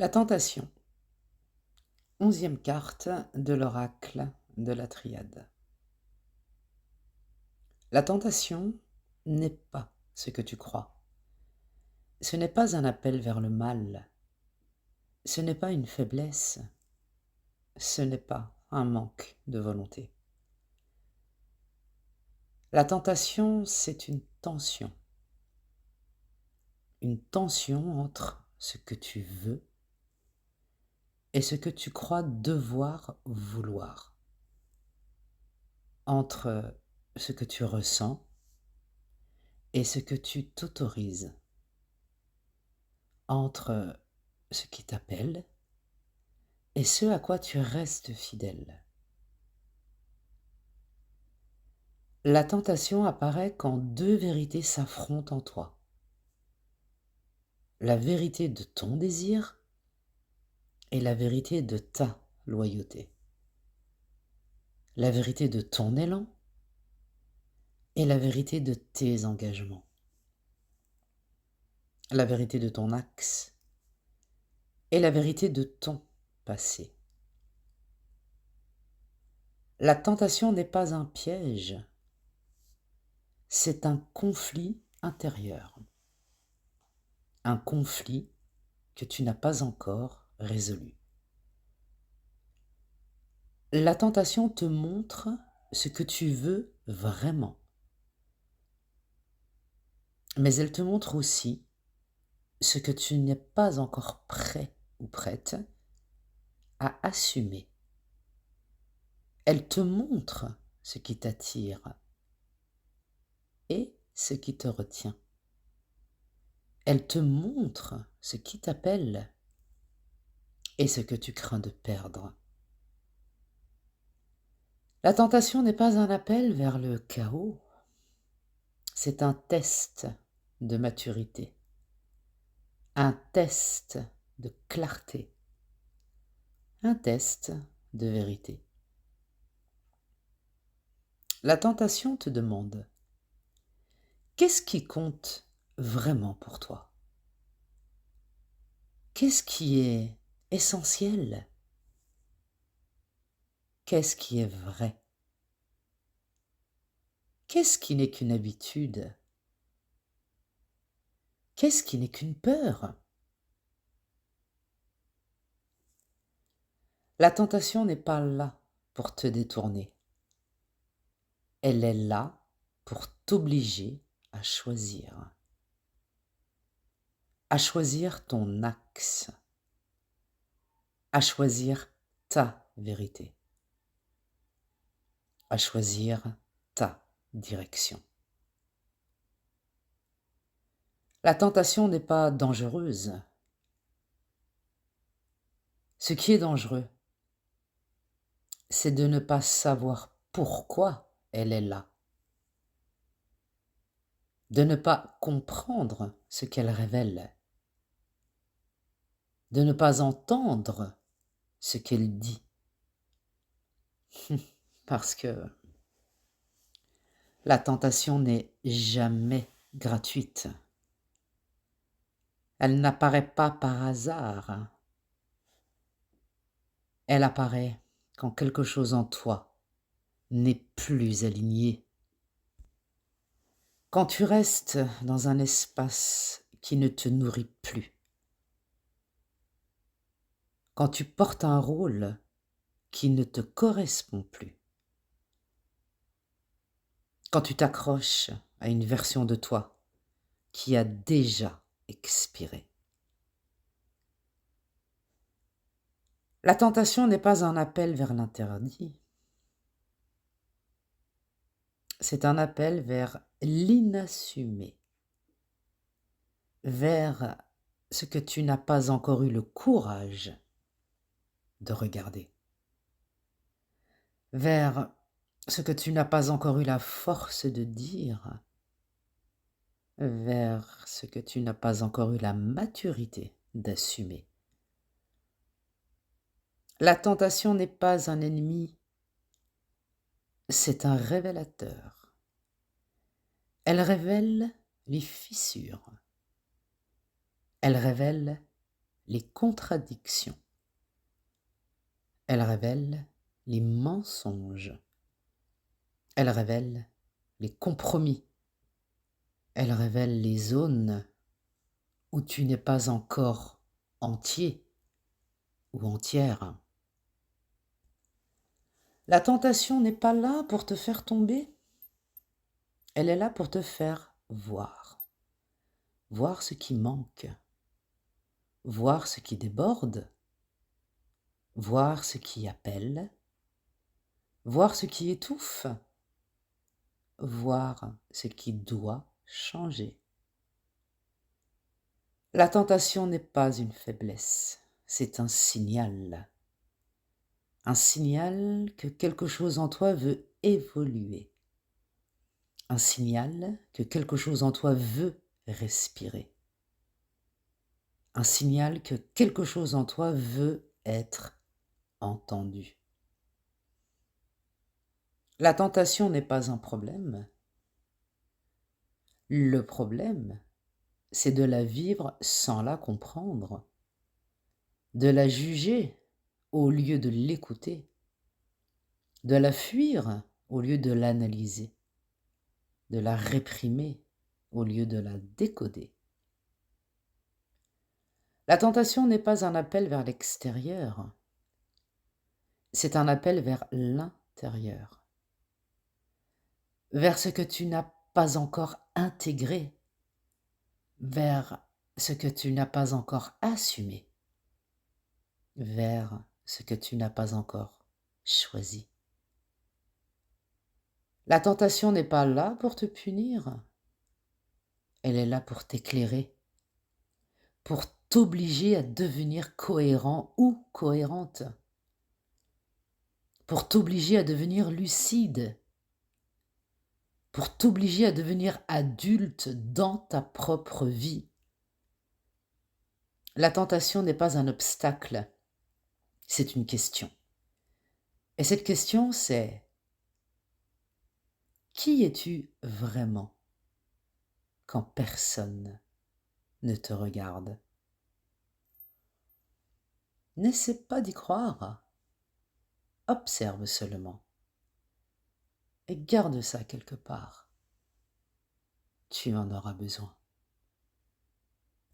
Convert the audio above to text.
La tentation, 11e carte de l'oracle de la Triade. La tentation n'est pas ce que tu crois. Ce n'est pas un appel vers le mal. Ce n'est pas une faiblesse. Ce n'est pas un manque de volonté. La tentation, c'est une tension. Une tension entre ce que tu veux et ce que tu crois devoir vouloir. Entre ce que tu ressens et ce que tu t'autorises. Entre ce qui t'appelle et ce à quoi tu restes fidèle. La tentation apparaît quand deux vérités s'affrontent en toi. La vérité de ton désir et la vérité de ta loyauté. La vérité de ton élan et la vérité de tes engagements. La vérité de ton axe et la vérité de ton passé. La tentation n'est pas un piège, c'est un conflit intérieur. Un conflit que tu n'as pas encore résolu. La tentation te montre ce que tu veux vraiment. Mais elle te montre aussi ce que tu n'es pas encore prêt ou prête à assumer. Elle te montre ce qui t'attire et ce qui te retient. Elle te montre ce qui t'appelle et ce que tu crains de perdre. La tentation n'est pas un appel vers le chaos, c'est un test de maturité, un test de clarté, un test de vérité. La tentation te demande: qu'est-ce qui compte vraiment pour toi? Qu'est-ce qui est essentiel? Qu'est-ce qui est vrai? Qu'est-ce qui n'est qu'une habitude? Qu'est-ce qui n'est qu'une peur? La tentation n'est pas là pour te détourner. Elle est là pour t'obliger à choisir. À choisir ton axe. À choisir ta vérité. À choisir ta direction. La tentation n'est pas dangereuse. Ce qui est dangereux, c'est de ne pas savoir pourquoi elle est là. De ne pas comprendre ce qu'elle révèle. De ne pas entendre ce qu'elle dit. Parce que la tentation n'est jamais gratuite. Elle n'apparaît pas par hasard. Elle apparaît quand quelque chose en toi n'est plus aligné. Quand tu restes dans un espace qui ne te nourrit plus. Quand tu portes un rôle qui ne te correspond plus. Quand tu t'accroches à une version de toi qui a déjà expiré. La tentation n'est pas un appel vers l'interdit. C'est un appel vers l'inassumé, vers ce que tu n'as pas encore eu le courage de regarder, vers ce que tu n'as pas encore eu la force de dire, vers ce que tu n'as pas encore eu la maturité d'assumer. La tentation n'est pas un ennemi, c'est un révélateur. Elle révèle les fissures. Elle révèle les contradictions. Elle révèle les mensonges. Elle révèle les compromis. Elle révèle les zones où tu n'es pas encore entier ou entière. La tentation n'est pas là pour te faire tomber, elle est là pour te faire voir. Voir ce qui manque, voir ce qui déborde, voir ce qui appelle, voir ce qui étouffe, voir ce qui doit changer. La tentation n'est pas une faiblesse, c'est un signal. Un signal que quelque chose en toi veut évoluer. Un signal que quelque chose en toi veut respirer. Un signal que quelque chose en toi veut être entendu. La tentation n'est pas un problème. Le problème, c'est de la vivre sans la comprendre, de la juger au lieu de l'écouter, de la fuir au lieu de l'analyser, de la réprimer au lieu de la décoder. La tentation n'est pas un appel vers l'extérieur, c'est un appel vers l'intérieur, vers ce que tu n'as pas encore intégré, vers ce que tu n'as pas encore assumé, vers ce que tu n'as pas encore choisi. La tentation n'est pas là pour te punir, elle est là pour t'éclairer, pour t'obliger à devenir cohérent ou cohérente, pour t'obliger à devenir lucide, pour t'obliger à devenir adulte dans ta propre vie. La tentation n'est pas un obstacle, c'est une question. Et cette question, c'est: qui es-tu vraiment quand personne ne te regarde? N'essaie pas d'y croire, observe seulement et garde ça quelque part. Tu en auras besoin.